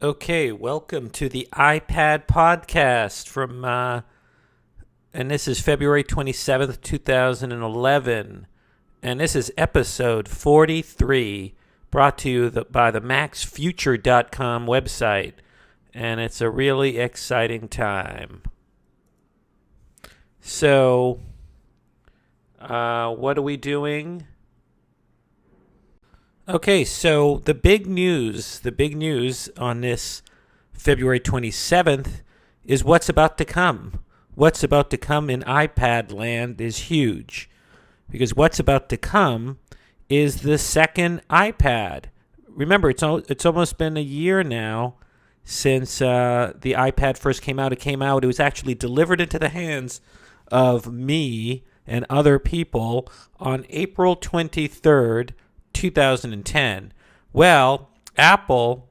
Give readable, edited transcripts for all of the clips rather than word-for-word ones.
Okay, welcome to the iPad podcast from, and this is February 27th, 2011. And this is episode 43, brought to you by the MacsFuture.com website. And it's a really exciting time. So, what are we doing? Okay, so the big news on this February 27th is what's about to come. What's about to come in iPad land is huge, because what's about to come is the second iPad. Remember, it's almost been a year now since the iPad first came out. It was actually delivered into the hands of me and other people on April 23rd, 2010. Well, Apple,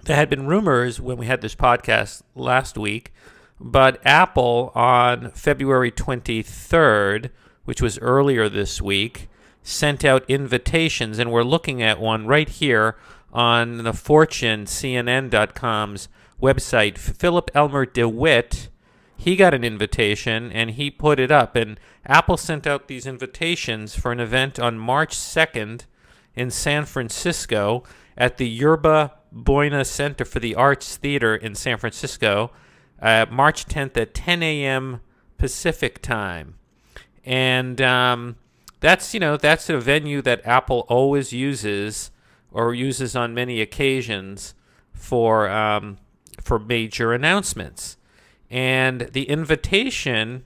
there had been rumors when we had this podcast last week, but Apple on February 23rd, which was earlier this week, sent out invitations, and we're looking at one right here on the Fortune, CNN.com's website. Philip Elmer DeWitt, he got an invitation, and he put it up, and Apple sent out these invitations for an event on March 2nd in San Francisco at the Yerba Buena Center for the Arts Theater in San Francisco, March 10th at 10 a.m. Pacific time. And that's a venue that Apple always uses, or uses on many occasions for major announcements. And the invitation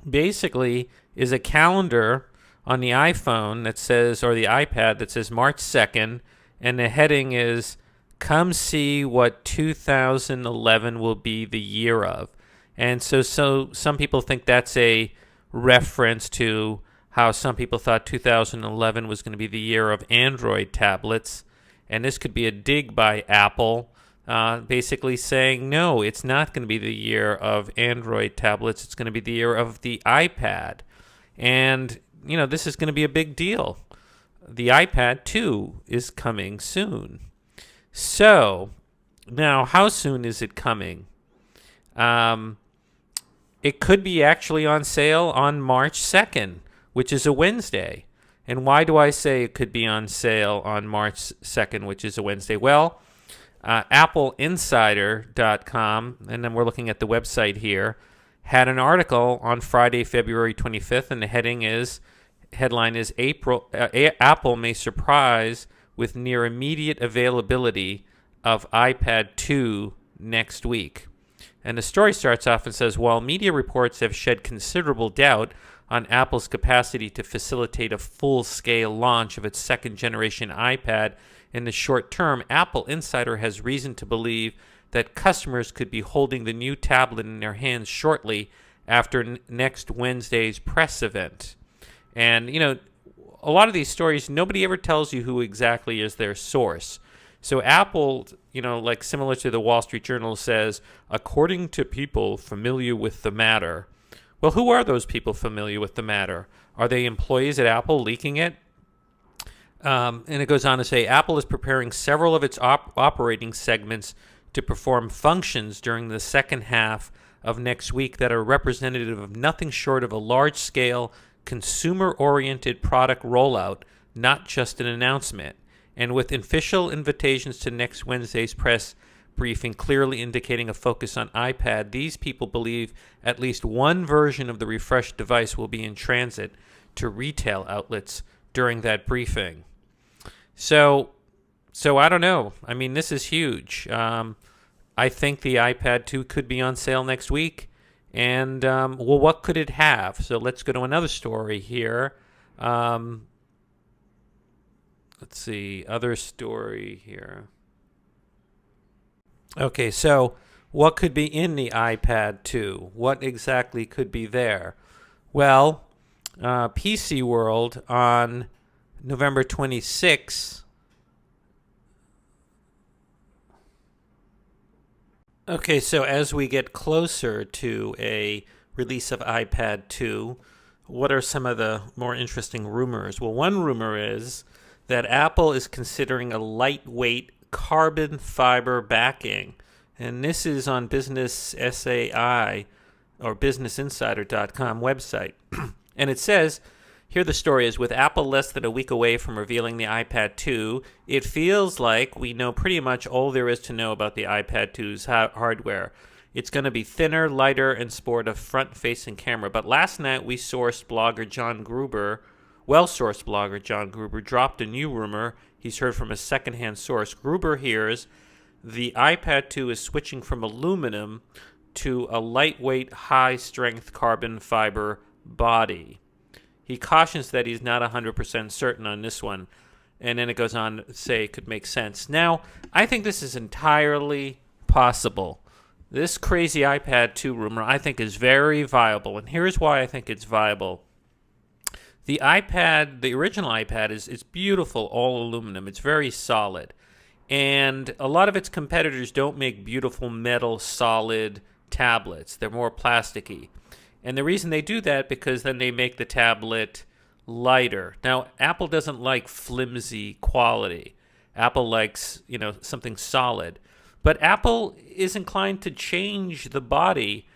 basically is a calendar on the iPhone that says, or the iPad that says March 2nd, and the heading is, "Come see what 2011 will be the year of." And so some people think that's a reference to how some people thought 2011 was going to be the year of Android tablets. And this could be a dig by Apple, basically saying, no, it's not going to be the year of Android tablets. It's going to be the year of the iPad. And this is going to be a big deal. The iPad 2 is coming soon. So, now, how soon is it coming? It could be actually on sale on March 2nd, which is a Wednesday. And why do I say it could be on sale on March 2nd, which is a Wednesday? Well, AppleInsider.com, and then we're looking at the website here, had an article on Friday, February 25th, and the headline is Apple may surprise with near immediate availability of iPad 2 next week. And the story starts off and says, while media reports have shed considerable doubt on Apple's capacity to facilitate a full-scale launch of its second-generation iPad in the short term, Apple Insider has reason to believe that customers could be holding the new tablet in their hands shortly after next Wednesday's press event. And, a lot of these stories, nobody ever tells you who exactly is their source. So Apple, like similar to the Wall Street Journal, says, according to people familiar with the matter. Well, who are those people familiar with the matter? Are they employees at Apple leaking it? And it goes on to say, Apple is preparing several of its operating segments to perform functions during the second half of next week that are representative of nothing short of a large-scale, consumer-oriented product rollout, not just an announcement. And with official invitations to next Wednesday's press briefing clearly indicating a focus on iPad, these people believe at least one version of the refreshed device will be in transit to retail outlets during that briefing. So I don't know. I mean, this is huge. I think the iPad 2 could be on sale next week. And, what could it have? So let's go to another story here. Let's see, other story here. Okay, so what could be in the iPad 2? What exactly could be there? Well, PC World on November 26th. Okay, so as we get closer to a release of iPad 2, what are some of the more interesting rumors? Well, one rumor is that Apple is considering a lightweight carbon fiber backing. And this is on Business SAI or BusinessInsider.com website. And it says, here the story is, with Apple less than a week away from revealing the iPad 2, it feels like we know pretty much all there is to know about the iPad 2's hardware. It's going to be thinner, lighter, and sport a front-facing camera. But last night, well-sourced blogger John Gruber dropped a new rumor he's heard from a secondhand source. Gruber hears the iPad 2 is switching from aluminum to a lightweight, high-strength carbon fiber body. He cautions that he's not 100% certain on this one. And then it goes on to say it could make sense. Now, I think this is entirely possible. This crazy iPad 2 rumor, I think, is very viable. And here's why I think it's viable. The iPad, the original iPad, it's beautiful, all aluminum. It's very solid. And a lot of its competitors don't make beautiful metal, solid tablets. They're more plasticky. And the reason they do that, because then they make the tablet lighter. Now, Apple doesn't like flimsy quality. Apple likes, something solid. But Apple is inclined to change the body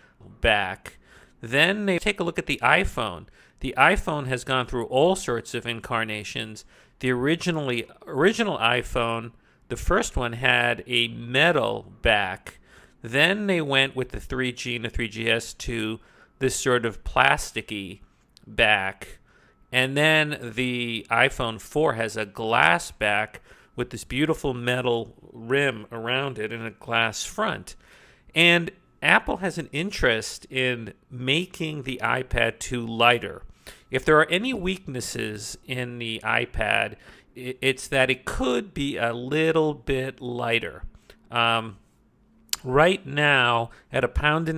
back. Then they take a look at the iPhone. The iPhone has gone through all sorts of incarnations. The original iPhone, the first one, had a metal back. Then they went with the 3G and the 3GS to this sort of plasticky back. And then the iPhone 4 has a glass back with this beautiful metal rim around it and a glass front. And Apple has an interest in making the iPad 2 lighter. If there are any weaknesses in the iPad, it's that it could be a little bit lighter. Right now, at 1.5 pounds,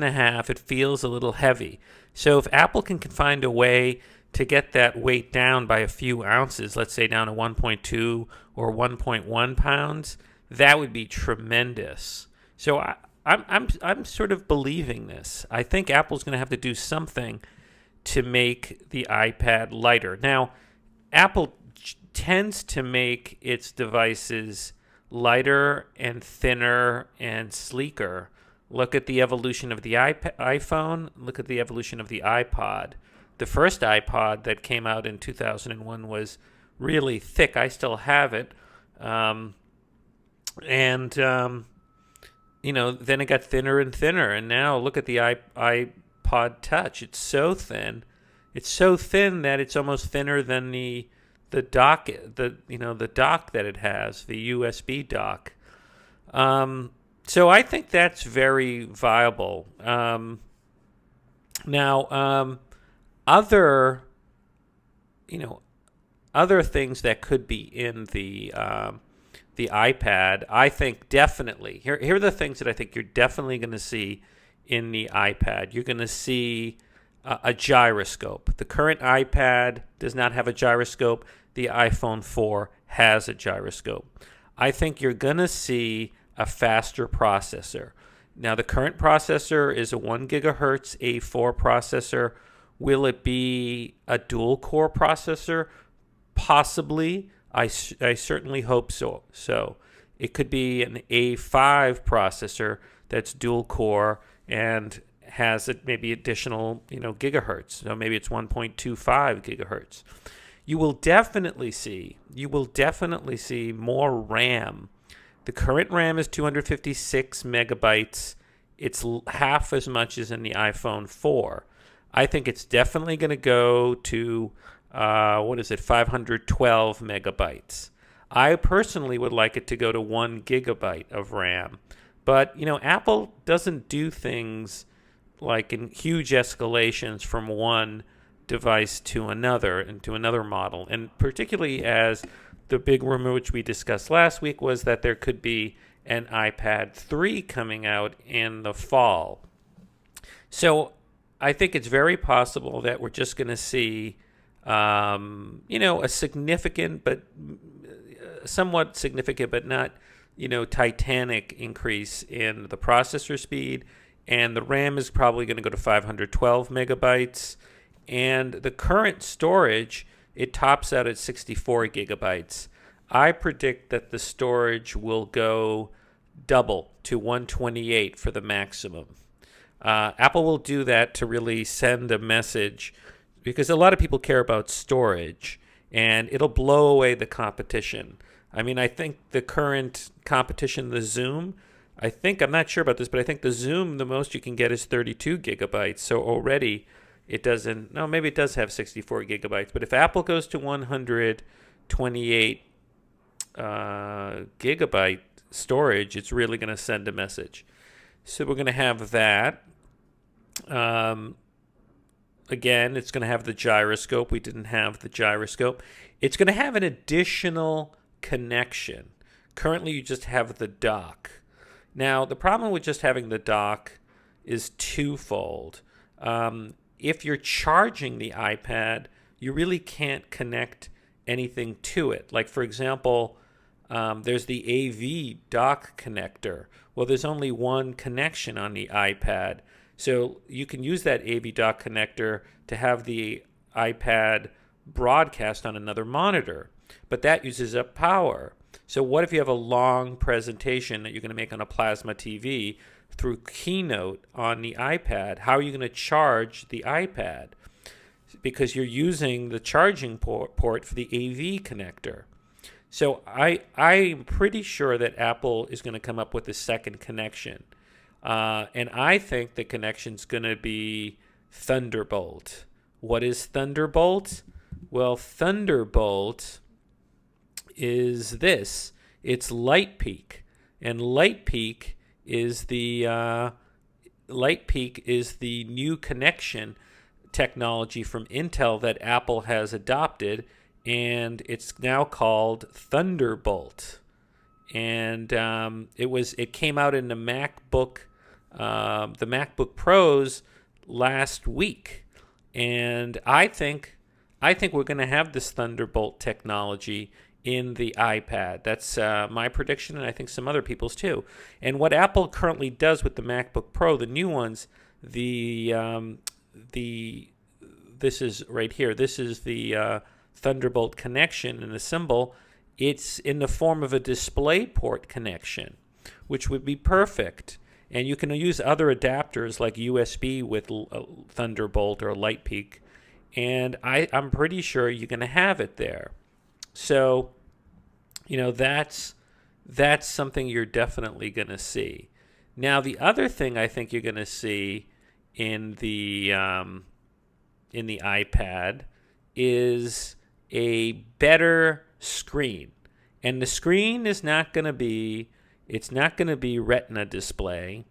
it feels a little heavy. So if Apple can find a way to get that weight down by a few ounces, let's say down to 1.2 or 1.1 pounds, that would be tremendous. So I'm sort of believing this. I think Apple's going to have to do something to make the iPad lighter. Now, Apple tends to make its devices lighter and thinner and sleeker. Look at the evolution of the iPhone. Look at the evolution of the iPod. The first iPod that came out in 2001 was really thick. I still have it. Then it got thinner and thinner. And now look at the iPod Touch. It's so thin. It's so thin that it's almost thinner than the dock, the dock that it has, the USB dock. So I think that's very viable. Other things that could be in the iPad, I think definitely. Here are the things that I think you're definitely going to see in the iPad. You're going to see a gyroscope. The current iPad does not have a gyroscope. The iPhone 4 has a gyroscope. I think you're going to see a faster processor. Now, the current processor is a 1 gigahertz A4 processor. Will it be a dual-core processor? Possibly. I certainly hope so. It could be an A5 processor that's dual-core and has maybe additional, gigahertz. So maybe it's 1.25 gigahertz. You will definitely see more RAM. The current RAM is 256 megabytes. It's half as much as in the iPhone 4. I think it's definitely going to go to 512 megabytes. I personally would like it to go to 1 gigabyte of RAM. But, Apple doesn't do things like in huge escalations from one device to another and to another model. And particularly as the big rumor which we discussed last week was that there could be an iPad 3 coming out in the fall. So I think it's very possible that we're just going to see, a significant, but somewhat significant, but not, titanic increase in the processor speed. And the RAM is probably going to go to 512 megabytes. And the current storage, it tops out at 64 gigabytes. I predict that the storage will go double to 128 for the maximum. Apple will do that to really send a message, because a lot of people care about storage, and it'll blow away the competition. I mean, I think the current competition, the Zoom, I'm not sure about this, but I think the Zoom, the most you can get is 32 gigabytes. So already it doesn't, no, maybe it does have 64 gigabytes. But if Apple goes to 128 gigabyte storage, it's really going to send a message. So we're going to have that. Again, it's going to have the gyroscope. We didn't have the gyroscope. It's going to have an additional connection. Currently, you just have the dock. Now, the problem with just having the dock is twofold. If you're charging the iPad, you really can't connect anything to it. Like, for example, there's the AV dock connector. Well, there's only one connection on the iPad. So you can use that AV dock connector to have the iPad broadcast on another monitor, but that uses up power. So what if you have a long presentation that you're going to make on a plasma TV through Keynote on the iPad? How are you going to charge the iPad? Because you're using the charging port for the AV connector. So I'm pretty sure that Apple is going to come up with a second connection. And I think the connection's going to be Thunderbolt. What is Thunderbolt? Well, Thunderbolt is this. It's LightPeak. And LightPeak is the new connection technology from Intel that Apple has adopted, and it's now called Thunderbolt. And it came out in the MacBook Pros last week, and I think we're going to have this Thunderbolt technology in the iPad. That's my prediction, and I think some other people's too. And what Apple currently does with the MacBook Pro, the new ones, this is right here. This is the Thunderbolt connection, and the symbol. It's in the form of a DisplayPort connection, which would be perfect. And you can use other adapters like USB with Thunderbolt or LightPeak. And I'm pretty sure you're going to have it there. So, that's something you're definitely going to see. Now, the other thing I think you're going to see in the iPad is a better screen. And the screen is not going to be Retina display.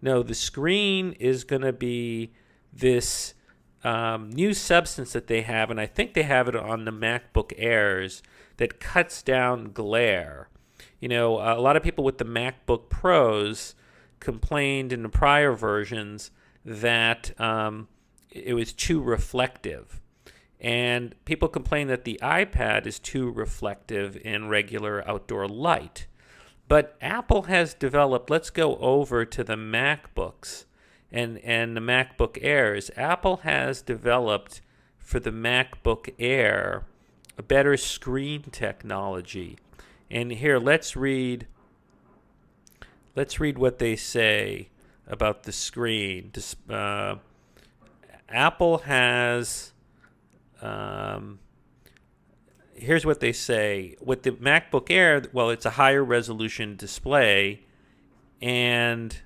No, the screen is going to be this new substance that they have, and I think they have it on the MacBook Airs, that cuts down glare. A lot of people with the MacBook Pros complained in the prior versions that it was too reflective. And people complain that the iPad is too reflective in regular outdoor light. But Apple has developed, let's go over to the MacBooks and the MacBook Airs. Apple has developed for the MacBook Air a better screen technology. And here, let's read what they say about the screen. Apple has... here's what they say. With the MacBook Air, well, it's a higher resolution display, and,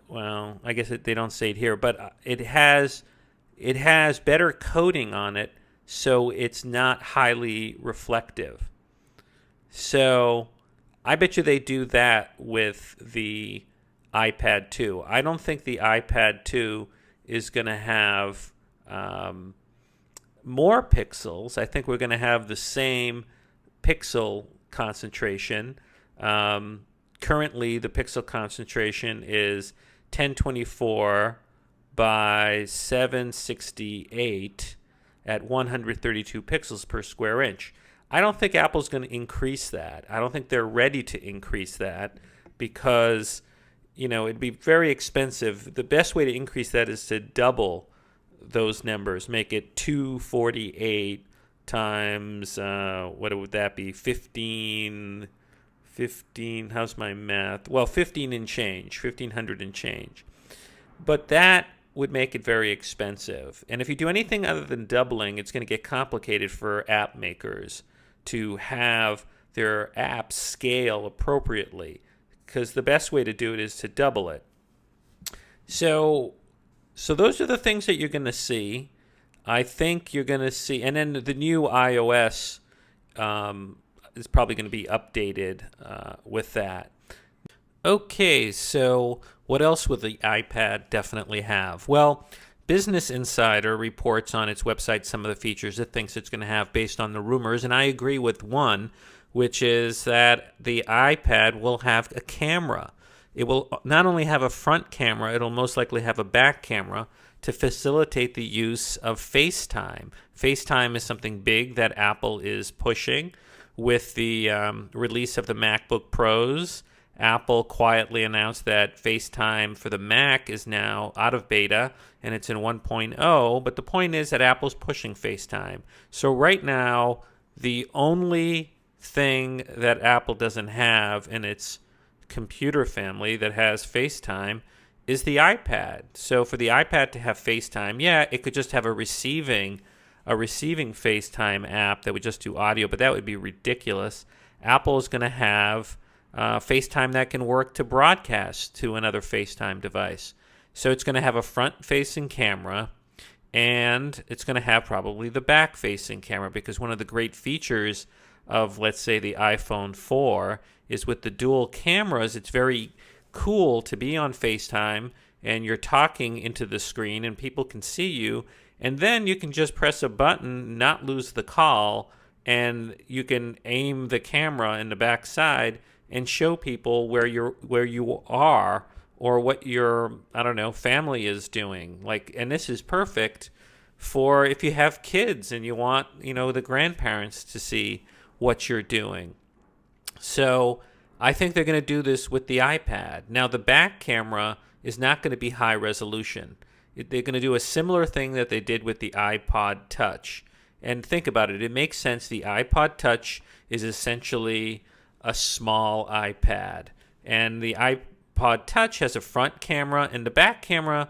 well, I guess they don't say it here, but it has better coating on it, so it's not highly reflective. So I bet you they do that with the iPad 2. I don't think the iPad 2 is going to have more pixels. I think we're going to have the same pixel concentration. Currently, the pixel concentration is 1024 by 768 at 132 pixels per square inch. I don't think Apple's going to increase that. I don't think they're ready to increase that because, it'd be very expensive. The best way to increase that is to double those numbers, make it 248 times, what would that be? 15, how's my math? Well, 15 and change, 1500 and change. But that would make it very expensive. And if you do anything other than doubling, it's going to get complicated for app makers to have their apps scale appropriately, because the best way to do it is to double it. So those are the things that you're going to see. I think you're going to see, and then the new iOS is probably going to be updated with that. Okay, so what else would the iPad definitely have? Well, Business Insider reports on its website some of the features it thinks it's going to have based on the rumors, and I agree with one, which is that the iPad will have a camera. It will not only have a front camera, it'll most likely have a back camera to facilitate the use of FaceTime. FaceTime is something big that Apple is pushing. With the release of the MacBook Pros, Apple quietly announced that FaceTime for the Mac is now out of beta and it's in 1.0, but the point is that Apple's pushing FaceTime. So right now, the only thing that Apple doesn't have in its computer family that has FaceTime is the iPad. So for the iPad to have FaceTime, yeah, it could just have a receiving FaceTime app that would just do audio, but that would be ridiculous. Apple is going to have FaceTime that can work to broadcast to another FaceTime device. So it's going to have a front-facing camera, and it's going to have probably the back-facing camera, because one of the great features of, let's say, the iPhone 4 is with the dual cameras, it's very cool to be on FaceTime, and you're talking into the screen, and people can see you, and then you can just press a button, not lose the call, and you can aim the camera in the back side and show people where you are or what your, I don't know, family is doing. And this is perfect for if you have kids and you want, the grandparents to see what you're doing. So I think they're going to do this with the iPad. Now, the back camera is not going to be high resolution. They're going to do a similar thing that they did with the iPod Touch. And think about it. It makes sense. The iPod Touch is essentially a small iPad. And the iPod Touch has a front camera, and the back camera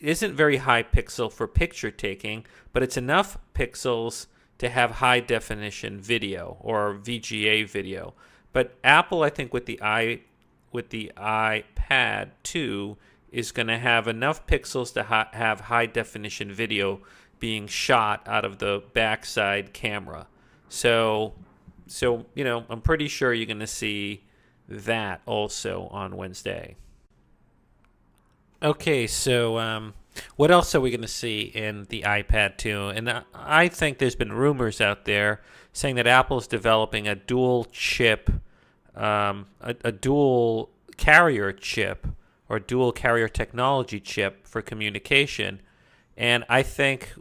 isn't very high pixel for picture taking, but it's enough pixels to have high definition video or VGA video. But Apple, I think, with the iPad 2 is going to have enough pixels to have high definition video being shot out of the backside camera. So I'm pretty sure you're going to see that also on Wednesday. Okay, so what else are we going to see in the iPad 2? And I think there's been rumors out there saying that Apple's developing a dual chip, a dual carrier chip, or dual carrier technology chip for communication. And I think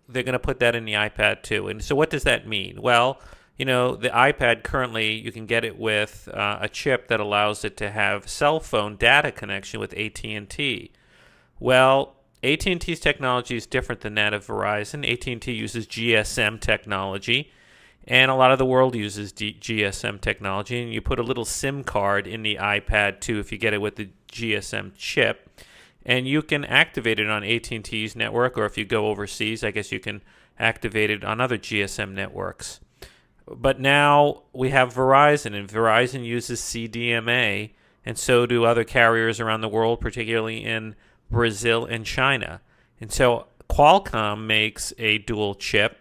they're going to put that in the iPad 2. And so what does that mean? Well, the iPad currently, you can get it with a chip that allows it to have cell phone data connection with AT&T. Well, AT&T's technology is different than that of Verizon. AT&T uses GSM technology, and a lot of the world uses GSM technology, and you put a little SIM card in the iPad 2 if you get it with the GSM chip, and you can activate it on AT&T's network, or if you go overseas, I guess you can activate it on other GSM networks. But now we have Verizon, and Verizon uses CDMA, and so do other carriers around the world, particularly in Brazil and China. And so Qualcomm makes a dual chip,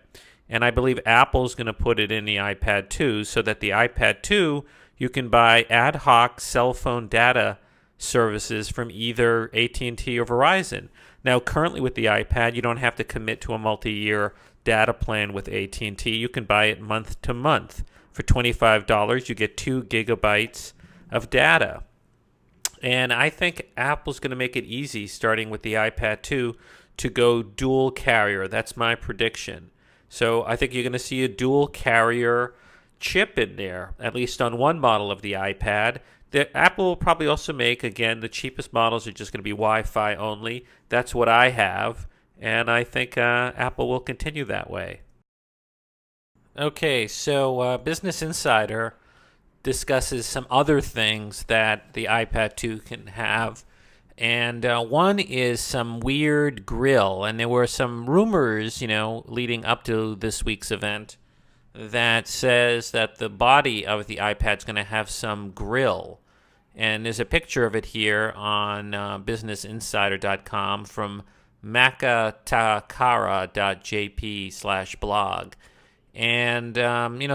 and I believe Apple's going to put it in the iPad 2 so that the iPad 2, you can buy ad hoc cell phone data services from either AT&T or Verizon. Now, currently with the iPad, you don't have to commit to a multi-year data plan with AT&T. You can buy it month to month. For $25, you get 2 gigabytes of data. And I think Apple's going to make it easy, starting with the iPad 2, to go dual carrier. That's my prediction. So I think you're going to see a dual carrier chip in there, at least on one model of the iPad. Apple will probably also make, again, the cheapest models are just going to be Wi-Fi only. That's what I have, and I think Apple will continue that way. Okay, so Business Insider discusses some other things that the iPad 2 can have. And one is some weird grill. And there were some rumors, leading up to this week's event that says that the body of the iPad is going to have some grill. And there's a picture of it here on businessinsider.com from makatakara.jp/blog. And,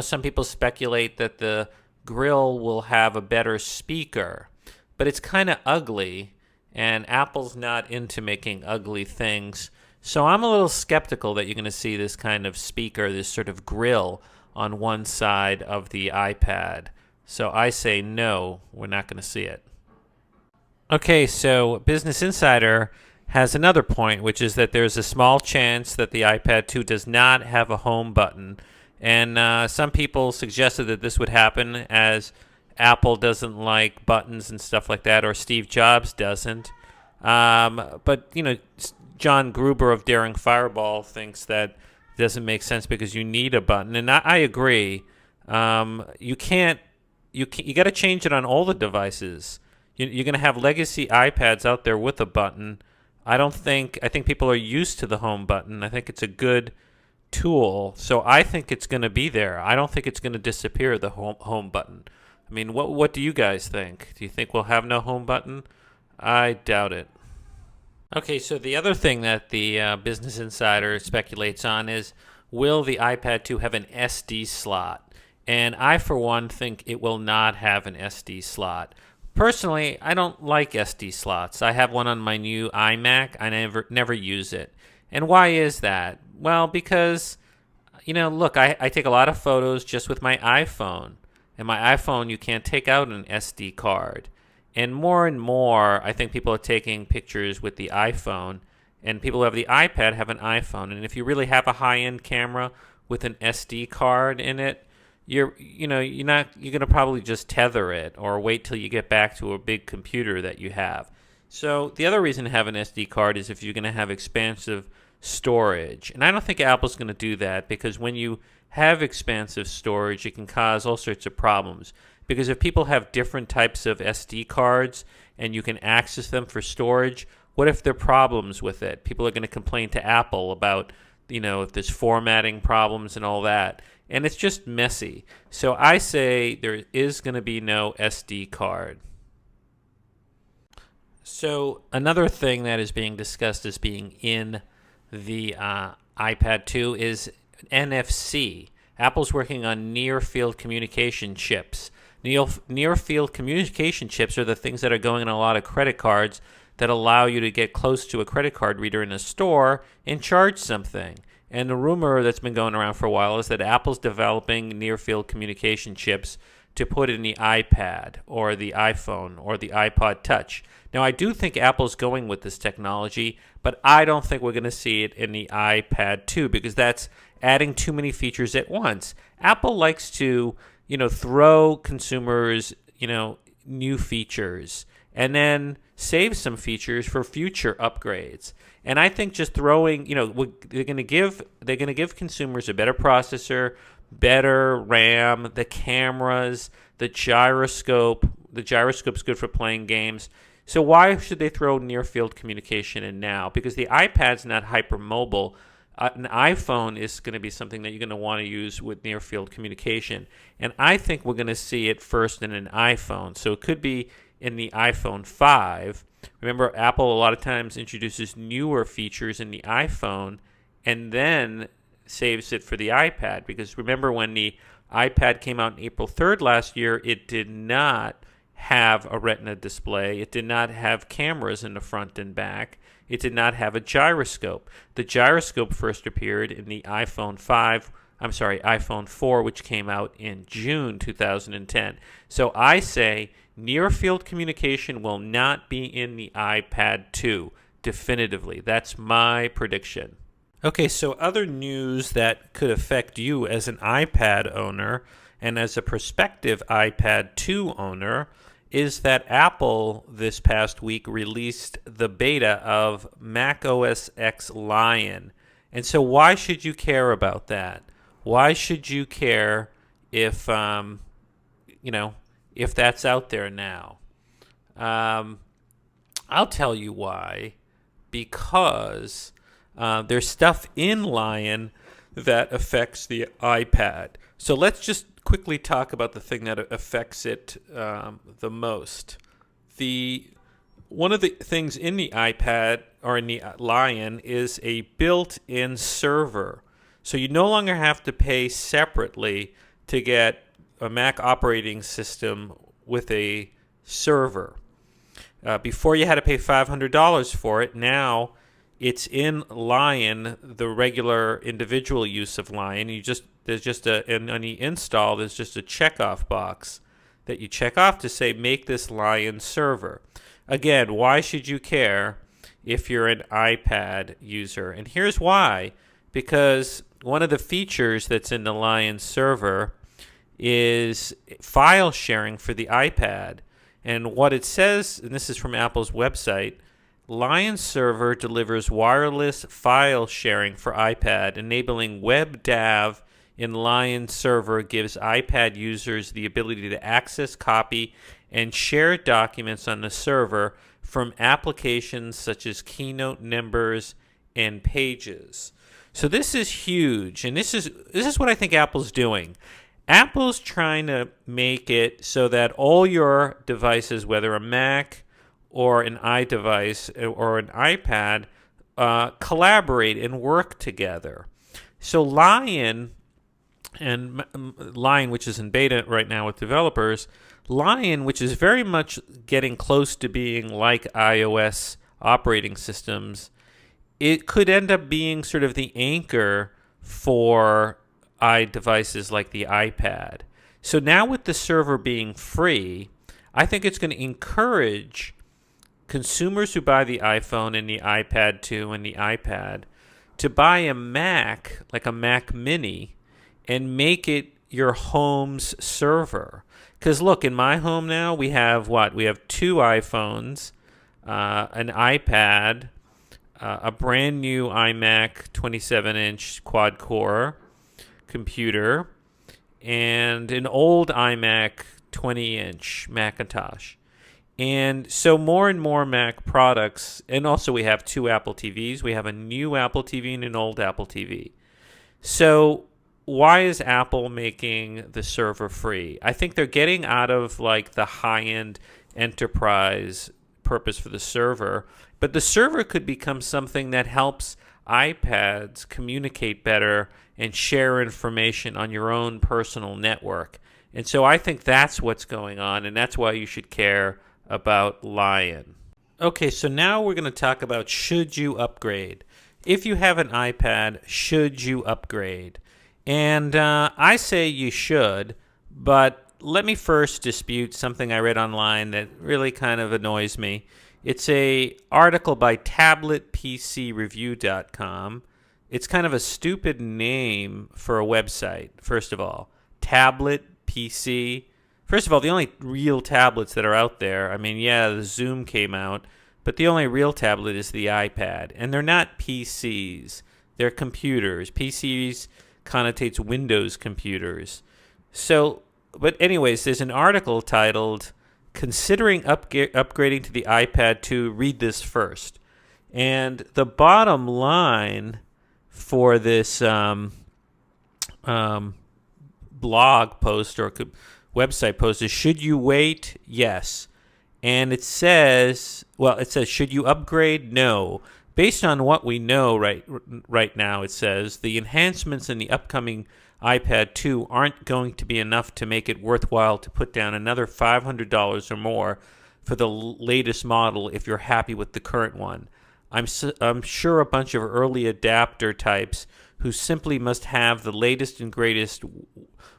some people speculate that the grill will have a better speaker, but it's kind of ugly, and Apple's not into making ugly things. So I'm a little skeptical that you're going to see this kind of speaker, this sort of grill on one side of the iPad. So I say no, we're not going to see it. Okay, so Business Insider has another point, which is that there's a small chance that the iPad 2 does not have a home button. And some people suggested that this would happen as Apple doesn't like buttons and stuff like that, or Steve Jobs doesn't. But John Gruber of Daring Fireball thinks that doesn't make sense because you need a button. And I agree. You got to change it on all the devices. You're going to have legacy iPads out there with a button. I think people are used to the home button. I think it's a good tool, so I think it's going to be there. I don't think it's going to disappear, the home button. I mean, what do you guys think? Do you think we'll have no home button? I doubt it. Okay, so the other thing that the Business Insider speculates on is, will the iPad 2 have an SD slot? And I, for one, think it will not have an SD slot. Personally, I don't like SD slots. I have one on my new iMac. I never use it. And why is that? Well, because, look, I take a lot of photos just with my iPhone. And my iPhone, you can't take out an SD card. And more, I think people are taking pictures with the iPhone. And people who have the iPad have an iPhone. And if you really have a high-end camera with an SD card in it, you're going to probably just tether it or wait till you get back to a big computer that you have. So the other reason to have an SD card is if you're going to have expansive storage. And I don't think Apple's going to do that, because when you have expansive storage, it can cause all sorts of problems. Because if people have different types of SD cards and you can access them for storage, what if there are problems with it? People are going to complain to Apple about, if there's formatting problems and all that. And it's just messy. So I say there is going to be no SD card. So another thing that is being discussed as being in the iPad 2 is NFC. Apple's working on near-field communication chips. Near-field communication chips are the things that are going in a lot of credit cards that allow you to get close to a credit card reader in a store and charge something. And the rumor that's been going around for a while is that Apple's developing near-field communication chips to put in the iPad or the iPhone or the iPod Touch. Now, I do think Apple's going with this technology, but I don't think we're going to see it in the iPad 2 because that's adding too many features at once. Apple likes to, throw consumers, new features and then save some features for future upgrades. And I think just throwing, they're going to give consumers a better processor, better RAM, the cameras, the gyroscope. The gyroscope's good for playing games. So why should they throw near-field communication in now? Because the iPad's not hypermobile. An iPhone is going to be something that you're going to want to use with near-field communication. And I think we're going to see it first in an iPhone. So it could be in the iPhone 5. Remember, Apple a lot of times introduces newer features in the iPhone and then saves it for the iPad. Because remember, when the iPad came out on April 3rd last year, it did not have a Retina display. It did not have cameras in the front and back. It did not have a gyroscope. The gyroscope first appeared in the iPhone 4, which came out in June 2010. So I say near-field communication will not be in the iPad 2, definitively. That's my prediction. Okay, so other news that could affect you as an iPad owner and as a prospective iPad 2 owner is that Apple this past week released the beta of Mac OS X Lion. And so why should you care about that? Why should you care if if that's out there now? I'll tell you why. Because there's stuff in Lion that affects the iPad. So let's just quickly talk about the thing that affects it the most. One of the things in the iPad or in the Lion is a built-in server. So you no longer have to pay separately to get a Mac operating system with a server. Before you had to pay $500 for it. Now it's in Lion, the regular individual use of Lion. There's just on the install, there's just a checkoff box that you check off to say, make this Lion server. Again, why should you care if you're an iPad user? And here's why. Because one of the features that's in the Lion server is file sharing for the iPad. And what it says, and this is from Apple's website, Lion Server delivers wireless file sharing for iPad, enabling WebDAV in Lion Server gives iPad users the ability to access, copy, and share documents on the server from applications such as Keynote, Numbers, and Pages. So this is huge, and this is what I think Apple's doing. Apple's trying to make it so that all your devices, whether a Mac or an iDevice or an iPad, collaborate and work together. So Lion, which is in beta right now with developers, Lion, which is very much getting close to being like iOS operating systems, it could end up being sort of the anchor for iDevices like the iPad. So now with the server being free, I think it's going to encourage consumers who buy the iPhone and the iPad 2 and the iPad to buy a Mac, like a Mac Mini, and make it your home's server. Because look, in my home now, we have what? We have 2 iPhones, an iPad, a brand new iMac 27-inch quad-core computer, and an old iMac 20-inch Macintosh. And so more and more Mac products, and also we have 2 Apple TVs. We have a new Apple TV and an old Apple TV. So why is Apple making the server free? I think they're getting out of like the high-end enterprise purpose for the server, but the server could become something that helps iPads communicate better and share information on your own personal network. And so I think that's what's going on, and that's why you should care about Lion. Okay, so now we're going to talk about should you upgrade. If you have an iPad, should you upgrade? And I say you should, but let me first dispute something I read online that really kind of annoys me. It's an article by tabletpcreview.com. It's kind of a stupid name for a website, first of all. Tablet PC. First of all, the only real tablets that are out there, I mean, yeah, the Zoom came out, but the only real tablet is the iPad. And they're not PCs. They're computers. PCs connotates Windows computers. So, but anyways, there's an article titled, Considering Upgrading to the iPad 2, Read This First. And the bottom line for this blog post or website post is, should you wait? Yes. And it says, should you upgrade? No. Based on what we know right now, it says, the enhancements in the upcoming iPad 2 aren't going to be enough to make it worthwhile to put down another $500 or more for the latest model if you're happy with the current one. I'm sure a bunch of early adapter types who simply must have the latest and greatest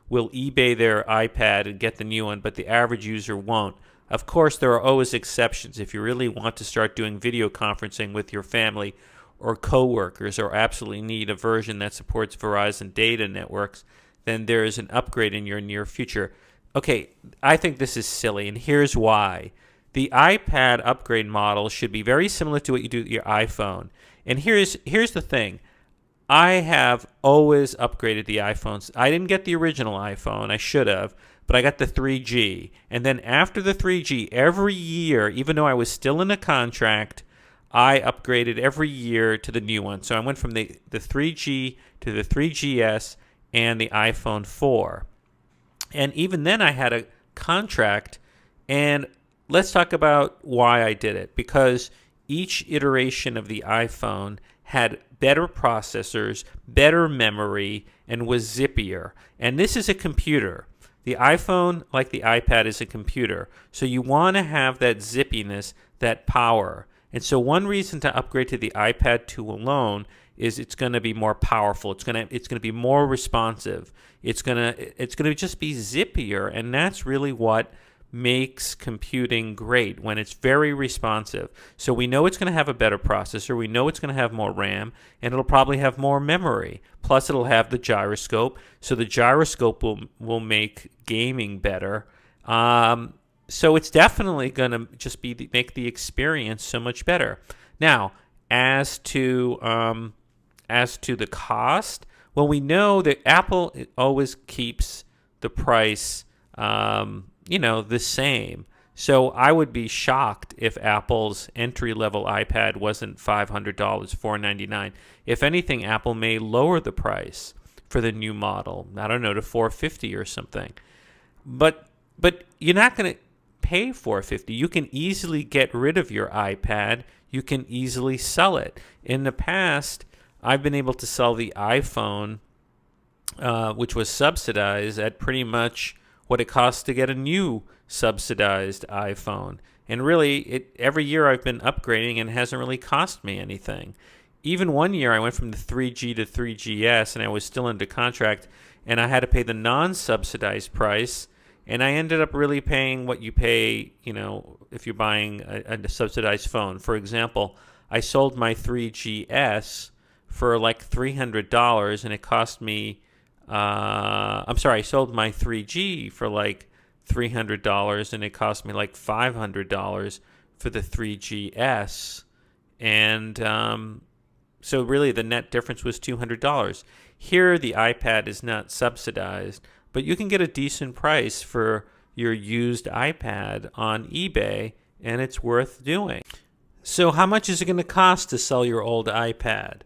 will eBay their iPad and get the new one, but the average user won't. Of course, there are always exceptions. If you really want to start doing video conferencing with your family or coworkers, or absolutely need a version that supports Verizon data networks, then there is an upgrade in your near future. Okay, I think this is silly, and here's why. The iPad upgrade model should be very similar to what you do with your iPhone. And here's the thing. I have always upgraded the iPhones. I didn't get the original iPhone. I should have, but I got the 3G. And then after the 3G, every year, even though I was still in a contract, I upgraded every year to the new one. So I went from the 3G to the 3GS and the iPhone 4. And even then I had a contract. And let's talk about why I did it. Because each iteration of the iPhone had better processors, better memory, and was zippier. And this is a computer. The iPhone, like the iPad, is a computer. So you want to have that zippiness, that power. And so one reason to upgrade to the iPad 2 alone is it's going to be more powerful. It's going to be more responsive. It's going to just be zippier, and that's really what makes computing great, when it's very responsive. So we know it's going to have a better processor. We know it's going to have more RAM, and it'll probably have more memory. Plus, it'll have the gyroscope. So the gyroscope will make gaming better. So it's definitely going to just make the experience so much better. Now, as to the cost, well, we know that Apple always keeps the price the same. So I would be shocked if Apple's entry-level iPad wasn't $500, $499. If anything, Apple may lower the price for the new model. I don't know, to $450 or something. But you're not going to pay $450. You can easily get rid of your iPad. You can easily sell it. In the past, I've been able to sell the iPhone, which was subsidized, at pretty much what it costs to get a new subsidized iPhone. And really, every year I've been upgrading, and it hasn't really cost me anything. Even one year I went from the 3G to 3GS, and I was still under contract, and I had to pay the non-subsidized price, and I ended up really paying what you pay, if you're buying a subsidized phone. For example, I sold my 3GS for like $300, and it cost me I sold my 3G for like $300, and it cost me like $500 for the 3GS. And so really the net difference was $200. Here the iPad is not subsidized, but you can get a decent price for your used iPad on eBay, and it's worth doing. So how much is it going to cost to sell your old iPad?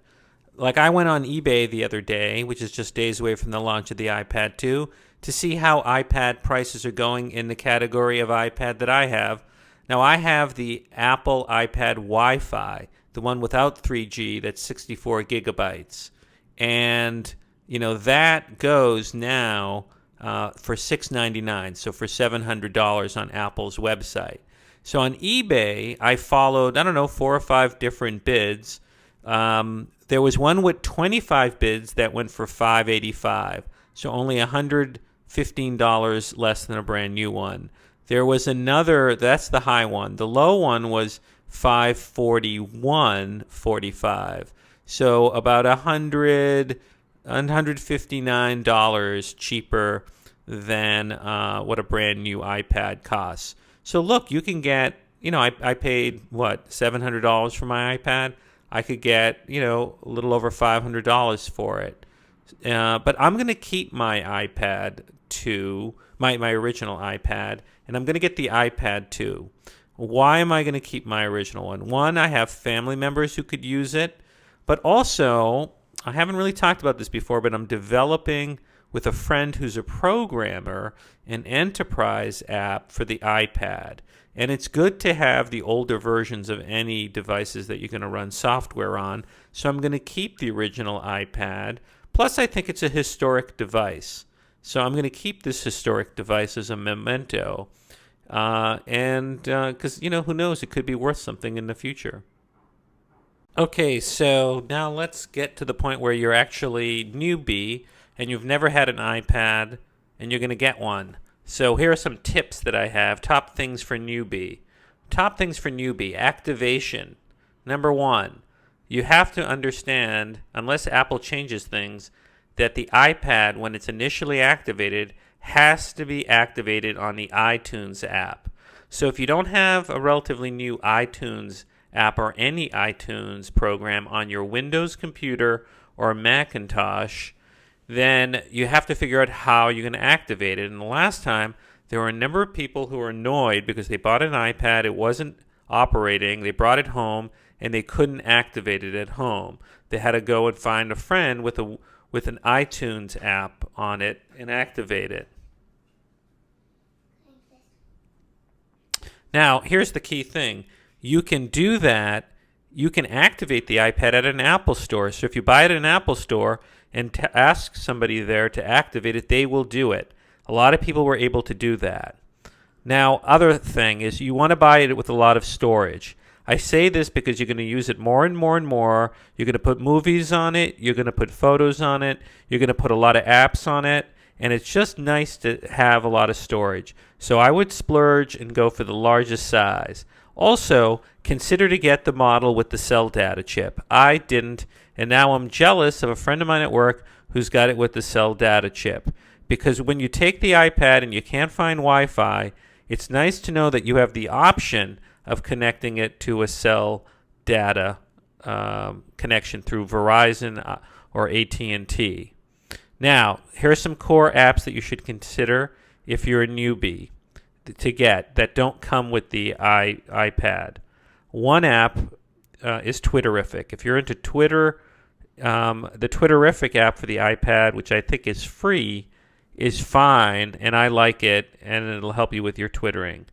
Like, I went on eBay the other day, which is just days away from the launch of the iPad 2, to see how iPad prices are going in the category of iPad that I have. Now, I have the Apple iPad Wi-Fi, the one without 3G, that's 64 gigabytes. And, that goes now for $699, so for $700 on Apple's website. So on eBay, I followed, 4 or 5 different bids. There was one with 25 bids that went for $585, so only $115 less than a brand new one. There was another, that's the high one. The low one was $541.45, so about $159 cheaper than what a brand new iPad costs. So look, you can get, I paid, $700 for my iPad? I could get, a little over $500 for it. But I'm going to keep my iPad 2, my original iPad, and I'm going to get the iPad 2. Why am I going to keep my original one? One, I have family members who could use it, but also, I haven't really talked about this before, but I'm developing with a friend who's a programmer an enterprise app for the iPad. And it's good to have the older versions of any devices that you're going to run software on. So I'm going to keep the original iPad. Plus, I think it's a historic device. So I'm going to keep this historic device as a memento. Because, who knows? It could be worth something in the future. Okay, so now let's get to the point where you're actually newbie and you've never had an iPad and you're going to get one. So here are some tips that I have. Top things for newbie. Top things for newbie. Activation. Number 1, you have to understand, unless Apple changes things, that the iPad, when it's initially activated, has to be activated on the iTunes app. So if you don't have a relatively new iTunes app or any iTunes program on your Windows computer or a Macintosh, then you have to figure out how you're going to activate it. And the last time, there were a number of people who were annoyed because they bought an iPad, it wasn't operating, they brought it home, and they couldn't activate it at home. They had to go and find a friend with an iTunes app on it and activate it. Now, here's the key thing. You can do that. You can activate the iPad at an Apple store. So if you buy it at an Apple store and ask somebody there to activate it, they will do it. A lot of people were able to do that. Now, other thing is you want to buy it with a lot of storage. I say this because you're going to use it more and more and more. You're going to put movies on it. You're going to put photos on it. You're going to put a lot of apps on it. And it's just nice to have a lot of storage. So I would splurge and go for the largest size. Also, consider to get the model with the cell data chip. I didn't, and now I'm jealous of a friend of mine at work who's got it with the cell data chip. Because when you take the iPad and you can't find Wi-Fi, it's nice to know that you have the option of connecting it to a cell data connection through Verizon or AT&T. Now, here are some core apps that you should consider if you're a newbie to get that don't come with the iPad. One app is Twitterific. If you're into Twitter, the Twitterific app for the iPad, which I think is free, is fine, and I like it, and it'll help you with your twittering.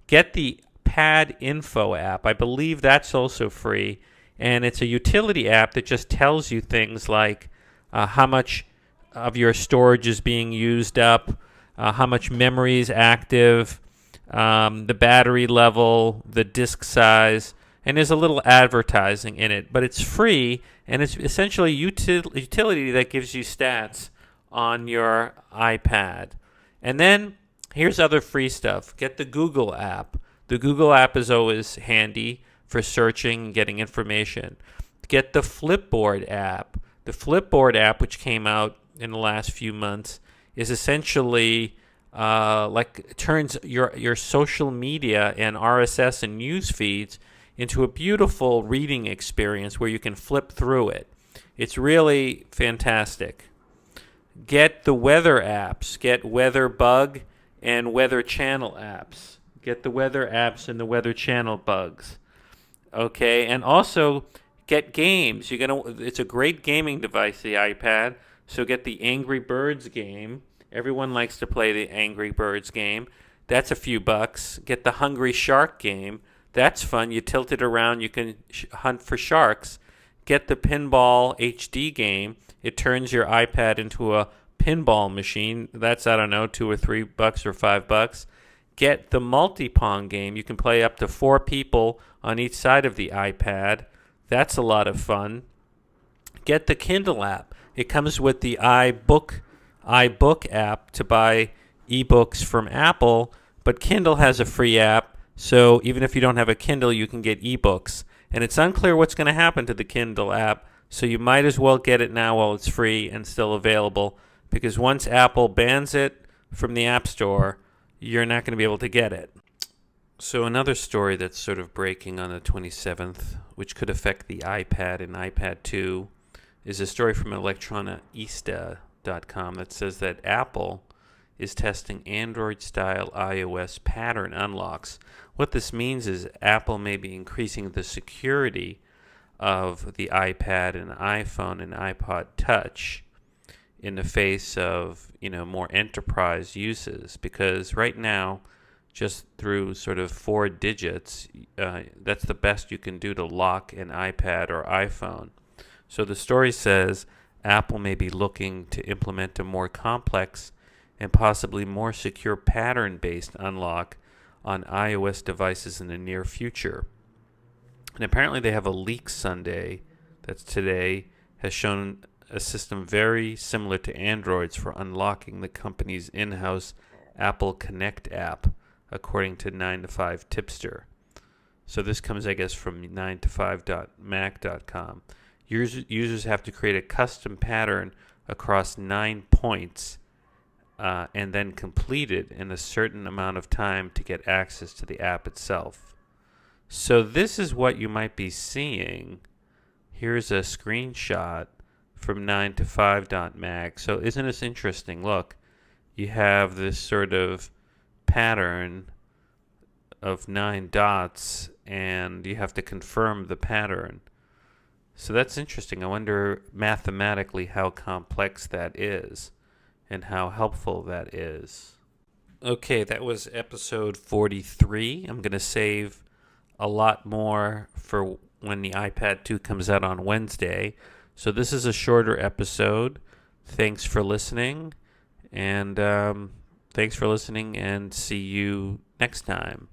Get the Pad Info app. I believe that's also free, and it's a utility app that just tells you things like how much of your storage is being used up, how much memory is active, the battery level, the disk size, and there's a little advertising in it, but it's free, and it's essentially utility that gives you stats on your iPad. And then here's other free stuff. Get the Google app. The Google app is always handy for searching and getting information. Get the FLIPBOARD app. The FLIPBOARD app, which came out in the last few months, is essentially turns your social media and RSS and news feeds into a beautiful reading experience where you can flip through it. It's really fantastic. Get the weather apps. Get Weather Bug and Weather Channel apps. Get the weather apps and the Weather Channel bugs. Okay, and also get games. It's a great gaming device, the iPad. So get the Angry Birds game. Everyone likes to play the Angry Birds game. That's a few bucks. Get the Hungry Shark game. That's fun. You tilt it around. You can hunt for sharks. Get the PINBALL HD game. It turns your iPad into a pinball machine. That's, I don't know, $2 or $3 or $5. Get the MULTIPONG game. You can play up to 4 people on each side of the iPad. That's a lot of fun. Get the Kindle app. It comes with the iBook app to buy ebooks from Apple, but Kindle has a free app, so even if you don't have a Kindle, you can get ebooks. And it's unclear what's going to happen to the Kindle app, so you might as well get it now while it's free and still available, because once Apple bans it from the App Store, you're not going to be able to get it. So another story that's sort of breaking on the 27th, which could affect the iPad and iPad 2, is a story from electroniista.com that says that Apple is testing Android-style iOS pattern unlocks. What this means is Apple may be increasing the security of the iPad and iPhone and iPod Touch in the face of, more enterprise uses, because right now, just through sort of 4 digits, that's the best you can do to lock an iPad or iPhone. So the story says Apple may be looking to implement a more complex and possibly more secure pattern-based unlock on iOS devices in the near future. And apparently they have a leak Sunday, that's today, has shown a system very similar to Android's for unlocking the company's in-house Apple Connect app, according to 9to5 Tipster. So this comes, I guess, from 9to5.mac.com. Users have to create a custom pattern across 9 points and then complete it in a certain amount of time to get access to the app itself. So this is what you might be seeing. Here's a screenshot from 9 to 5.mag. So isn't this interesting? Look, you have this sort of pattern of 9 dots, and you have to confirm the pattern. So that's interesting. I wonder mathematically how complex that is and how helpful that is. Okay, that was episode 43. I'm going to save a lot more for when the iPad 2 comes out on Wednesday. So this is a shorter episode. Thanks for listening, and see you next time.